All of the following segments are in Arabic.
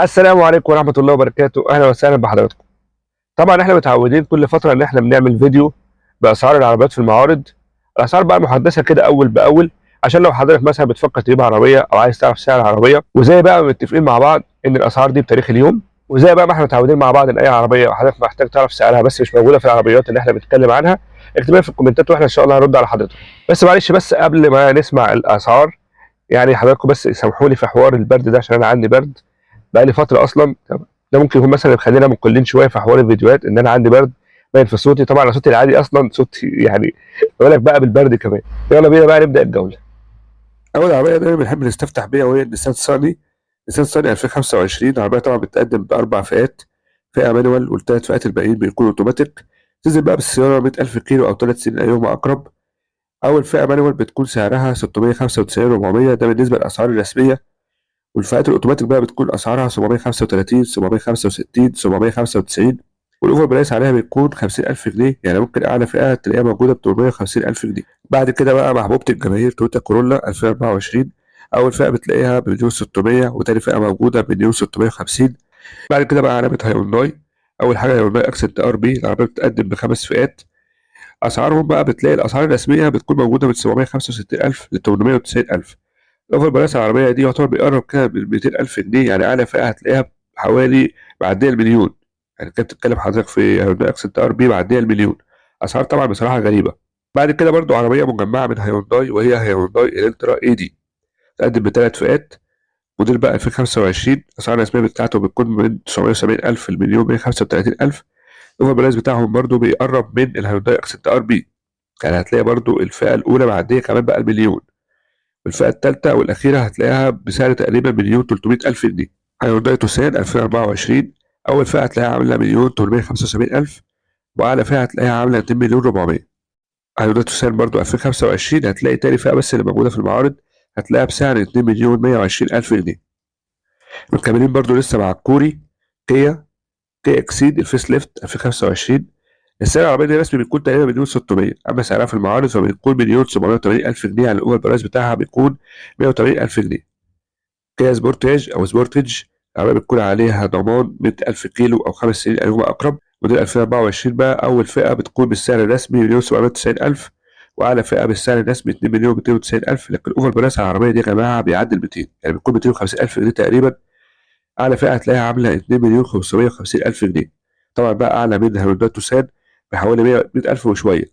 السلام عليكم ورحمة الله وبركاته، أهلا وسهلا بحضراتكم. طبعًا إحنا متعودين كل فترة إن إحنا بنعمل فيديو بأسعار العربيات في المعارض، الأسعار بقى محدثة كده أول بأول، عشان لو حضرتك مثلًا بتفكر تجيب عربية أو عايز تعرف سعر العربية، وزي بقى ما متفقين مع بعض إن الأسعار دي بتاريخ اليوم، وزي بقى ما إحنا متعودين مع بعض إن أي عربية حضرتك محتاج تعرف سعرها بس مش موجودة في العربيات اللي إحنا بنتكلم عنها، اكتبها لنا في الكومنتات وإحنا إن شاء الله هنرد على حضرتك. بس معلش بس قبل ما نسمع الأسعار، يعني حضراتكم بس سامحوا لي في حوار البرد ده عشان أنا عندي برد بقى لي فترة أصلًا. ده ممكن يكون مثلًا مخلّينا مقلّين شوية في حوار الفيديوهات، إن أنا عندي برد باين في صوتي، طبعًا أنا صوتي العادي أصلًا صوتي يعني ما بالك بقى بالبرد كمان. يالّا بينا بقى نبدأ الجولة. أول عربية دايمًا بنحب نستفتح بيها وهي النيسان صاني، نيسان صاني 2025. العربية طبعًا بتتقدم ب4 فئات، فئة manual وال3 فئات الباقيين بيكونوا أوتوماتيك، تنزل بقى بالسيارة 100,000 كيلو أو 3 سنين أيهما أقرب. أول فئة manual بتكون سعرها 695,400 ده بالنسبة للأسعار الرسمية، والفئات الأوتوماتيك بقى بتكون أسعارها 735، 765، 795، والأوفر برايس عليها بتكون 50,000 جنيه، يعني ممكن أعلى فئة تلاقيها موجودة ب850,000 جنيه. بعد كده بقى محبوبة الجماهير تويوتا كورولا 2024، أول فئة بتلاقيها ب1,600,000 وتاني فئة موجودة ب1,650,000. بعد كده بقى علامة هيونداي، أول حاجة هيونداي أكسنت ار بي، العربية بتتقدم بخمس فئات، أسعارهم بقى بتلاقي الأسعار الرسمية بتكون موجودة من 765,000 ل 890,000. الأوفر برايس على العربية دي يعتبر بيقرب كده من 200,000 جنيه، يعني أعلى فئة هتلاقيها بحوالي معدية المليون، يعني كده بتتكلم حضرتك في هيونداي أكسنت ار بي معدية المليون. أسعار طبعا بصراحة غريبة. بعد كده برضو عربية مجمعة من هيونداي وهي هيونداي الانترا اي دي، تقدم بثلاث فئات. موديل بقى 2025، الأسعار الرسمية بتاعته بتكون من 970,000 لمليون 135,000. الأوفر برايس بتاعهم برضو بيقرب من الهيونداي أكسنت ار بي، يعني هتلاقي برضو الفئة الأولى معدية كمان بقى المليون، والفئة التالتة والأخيرة هتلاقيها بسعر تقريبا 1,300,000 جنيه. هيونداي توسان 2024، أول فئة هتلاقيها عاملة 1,875,000، وأعلى فئة هتلاقيها عاملة 2,400,000. هيونداي توسان برضو 2025 هتلاقي تاني فئة بس اللي موجودة في المعارض، هتلاقيها بسعر 2,120,000 جنيه. مكملين برضو لسه مع الكوري كيا اكسيد الفيس ليفت 2025، السعر العربية دي رسمي بيكون تقريبا 1,600,000، أما سعرها في المعارض فبيكون 1,780,000 جنيه، يعني الأوفر برايس بتاعها بيكون 180,000 جنيه. كيا سبورتاج أو سبورتج، العربية بتكون عليها ضمان 100,000 كيلو أو 5 سنين أيهما أقرب. موديل 2024 بقى أول فئة بتكون بالسعر الرسمي 1,790,000، وأعلى فئة بالسعر الرسمي 2,290,000، لكن الأوفر برايس على العربية دي يا جماعة بيعدي ال 200، يعني بتكون 250,000 جنيه تقريبا. أعلى فئة هتلاقيها عاملة 2,550,000 جنيه، طبعا بقى أعلى من هيونداي توسان بحوالي 100,000 وشوية.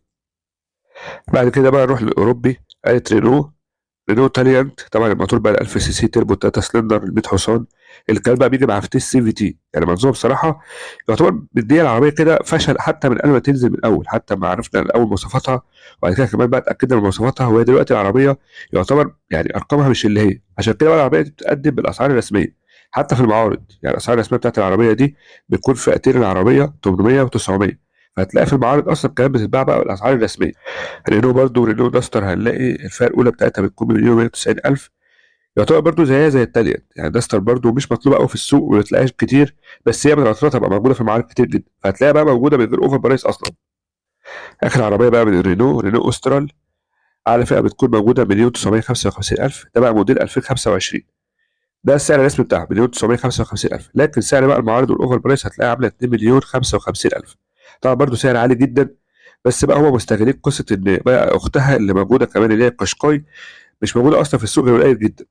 بعد كده بقى نروح للأوروبي، قالت رينو تاليانت، طبعا الموتور بقى 1000 سي سي تربو 3 سلندر 100 حصان. الكلام بقى بيجي مع فتيس سي في تي، يعني منظومه بصراحه يعتبر مديه العربيه كده فشل حتى من قبل ما تنزل من الاول، حتى ما عرفنا الاول مواصفاتها وبعد كده كمان بقى اتاكدنا من مواصفاتها، وهي دلوقتي العربيه يعتبر يعني ارقامها مش اللي هي، عشان كده بقى العربيه دي بتتقدم بالاسعار الرسميه حتى في المعارض، يعني الاسعار الرسميه بتاعت العربيه دي بتكون فئتين العربيه 800 و900، فهتلاقي في المعارض اصلا كمان بتتباع بقى بالاسعار الرسميه. رينو برضو رينو داستر هنلاقي الفئة الأولى بتاعتها بتكون بمليون 190,000، يعتبر برضو زيها زي التالية، يعني داستر برضو مش مطلوبة أوي في السوق وما بتلاقيهاش كتير، بس هي من العطلات هتبقى موجودة في المعارض كتير جدا، فهتلاقيها بقى موجودة من غير أوفر برايس أصلا. آخر عربية بقى من رينو أوسترال، أعلى فئة بتكون موجودة مليون 955,000، ده بقى موديل 2025، ده السعر الرسمي بتاعه مليون 955,000، لكن سعر بقى المعارض والأوفر برايس هتلاقيها عاملة 2,055,000، طبعا برضو سعر عالي جدا. بس بقى هم مستغلين قصة إن بقى أختها اللي موجودة كمان اللي هي قشقاي مش موجودة أصلا في السوق غير قليل جدا،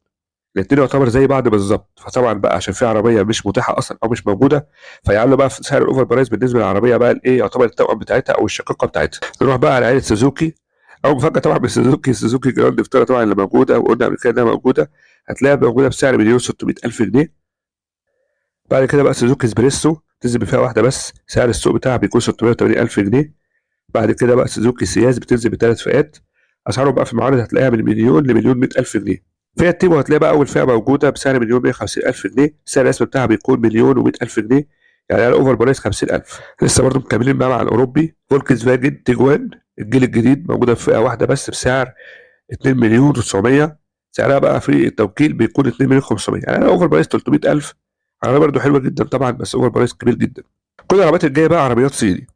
الاتنين يعتبر زي بعض بالظبط، فطبعا بقى عشان في عربية مش متاحة أصلا أو مش موجودة فيعلوا بقى في سعر الأوفر برايس بالنسبة للعربية بقى الإيه يعتبر التوأم بتاعتها أو الشقيقة بتاعتها. نروح بقى على عائلة سوزوكي، أول مفاجأة طبعا بالسوزوكي، سوزوكي جراند فيتارا طبعا اللي موجودة وقلنا قبل كده إنها موجودة، هتلاقيها موجودة بسعر مليون 600,000 جنيه. بعد كده بقى سوزوكي اسبريسو تنزل بفئة واحدة بس، سعر السوق بتاعها بيكون 680,000 جنيه. بعد كده بقى سوزوكي سياز بتنزل بثلاث فئات، اسعارهم بقى في المعارض هتلاقيها من مليون لمليون 100,000 جنيه. فئة تيمو هتلاقي بقى أول فئة موجودة بسعر مليون 150,000 جنيه، السعر الرسمي بتاعها بيكون مليون و100,000 جنيه، يعني على الأوفر برايس 50,000. لسه برضه مكملين بقى مع الأوروبي، فولكس فاجن تيجوان الجيل الجديد موجودة في فئة واحدة بس بسعر 2 مليون و900، سعرها بقى في التوكيل بيكون 2 مليون 500، يعني على الأوفر برايس 300,000. عربية برضه حلوة جدا طبعا بس أوفر برايس كبير جدا. كل العربيات الجاية بقى عربيات صيني،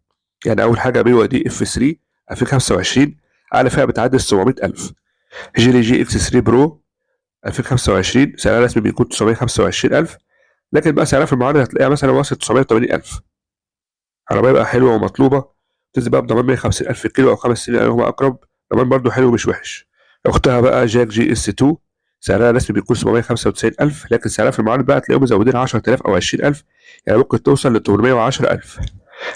يعني أول حاجة بي واي دي اف 3 2025، أعلى فئة بتعدي 700,000. جيلي جي اكس 3 برو 2025 سعرها الرسمي بيكون 925,000، لكن بقى سعرها في المعارض هتلاقيها مثلا وصلت 980,000. عربيه بقى حلوه ومطلوبه، تنزل بقى بضمان 150,000 كيلو او 5 سنين ايهما اقرب، ضمان برضو حلو مش وحش. اختها بقى جاك جي اس 2، سعرها الرسمي بيكون 795,000، لكن سعرها في المعارض بقى تلاقيهم مزودين 10,000 او 20,000، يعني ممكن توصل ل 810,000.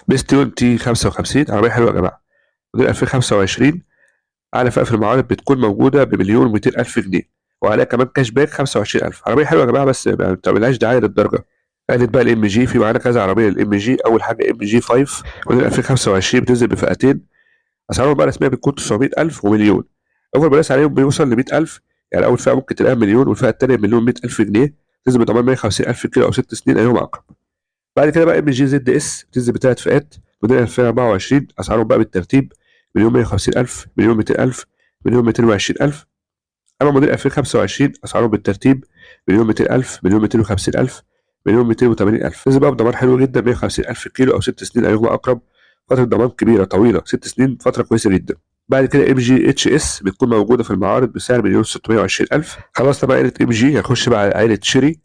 بيستيون تي 55 عربيه حلوه يا جماعه، موديل 2025، اعلى فئه في المعارض بتكون موجوده بمليون و200 الف جنيه، وعليها كمان كاش باك 25,000. عربيه حلوه يا جماعه بس ما بتعملهاش دعايه للدرجه. قالت بقى الام جي، في معانا كذا عربيه للام جي. اول حاجه ام جي 5 موديل 2025 بتنزل بفئتين، اسعارهم بقى رسميا بتكون 900,000 ومليون، اوفر برايس عليهم بيوصل ل 100,000، يعني اول فئه ممكن تلاقيها مليون والفئه الثانيه مليون 100,000 جنيه، تنزل بضمان 150,000 كيلو او 6 سنين ايهما اقرب. بعد كده بقى ام جي زد اس بتنزل بثلاث فئات، موديل 2024 اسعارهم بقى بالترتيب مليون 150,000، مليون 200,000، مليون 220,000. اما موديل 2025 اسعارهم بالترتيب مليون 200,000، مليون 250,000، مليون 280,000. نزل بقى بضمان حلو جدا 150,000 كيلو او 6 سنين ايهما اقرب، فتره ضمان كبيره طويله، 6 سنين فتره كويسه جدا. بعد كده ام جي اتش اس بتكون موجوده في المعارض بسعر مليون 620,000. خلاص بقى عائله ام جي، هنخش بقى على عائله شيري.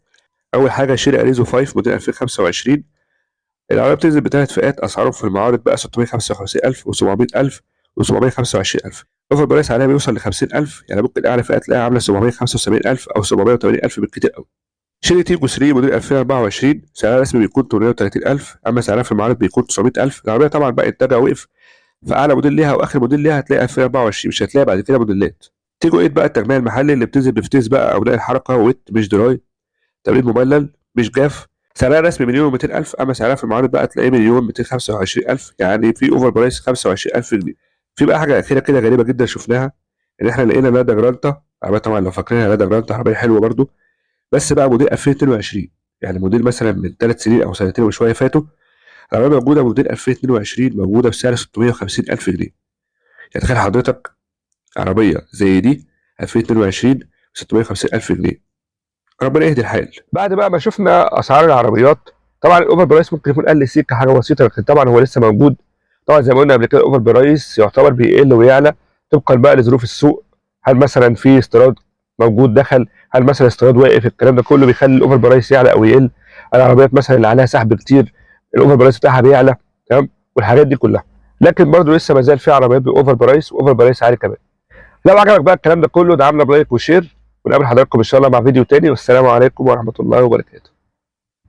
اول حاجه شيري اريزو 5 موديل 2025، العربيه بتنزل بثلاث فئات، اسعارهم في المعارض بقى 655,000 و700,000 و725,000. اوفر برايس عليها بيوصل ل 50,000، يعني ممكن اعلى فئه تلاقيها عامله 775,000 او 780,000 بالكتير قوي. شيري تيجو 3 موديل 2024 سعرها الرسمي بيكون 830,000، اما سعرها في المعارض بيكون 900,000. العربيه طبعا بقى انتاجها وقف، فاعلى موديل ليها واخر موديل ليها هتلاقي 2024، مش هتلاقي بعد كده موديلات. تيجو 8 بقى التجميع المحلي اللي بتنزل بفتيس بقى او نقل الحركه ويت مش دراي، تبريد مبلل مش جاف، سعرها الرسمي مليون و200,000، اما سعرها في المعارض بقى تلاقيه مليون 225,000، يعني في اوفر برايس 25,000 جنيه. في بقى حاجه اخيره كده غريبه جدا شفناها، ان احنا لقينا لادا جرانتا، عربيه طبعا لو فاكرينها لادا جرانتا عربيه حلوه برده، بس بقى موديل 2022، يعني موديل مثلا من 3 سنين او سنتين وشويه فاتوا. العربيه موجوده موديل 2022 موجوده بسعر 650,000 جنيه، يعني تخيل حضرتك عربيه زي دي 2022 650,000 جنيه، ربنا يهدي الحال. بعد بقى ما شفنا اسعار العربيات، طبعا الاوفر برايس ممكن يكون قل سيكه حاجه بسيطه، لكن طبعا هو لسه موجود. طبعا زي ما قلنا قبل كده الاوفر برايس يعتبر بيقل ويعلى طبقا بقى لظروف السوق، هل مثلا في استيراد موجود دخل، هل مثلا استيراد واقف، الكلام ده كله بيخلي الاوفر برايس يعلى او يقل. العربيات مثلا اللي عليها سحب كتير الاوفر برايس بتاعها بيعلى، تمام، والحاجات دي كلها. لكن برضه لسه ما زال في عربيات باوفر برايس واوفر برايس عالي كمان. لو عجبك بقى الكلام ده كله دعمنا بلايك وشير، ونقابل حضراتكم ان شاء الله مع فيديو تاني، والسلام عليكم ورحمه الله وبركاته.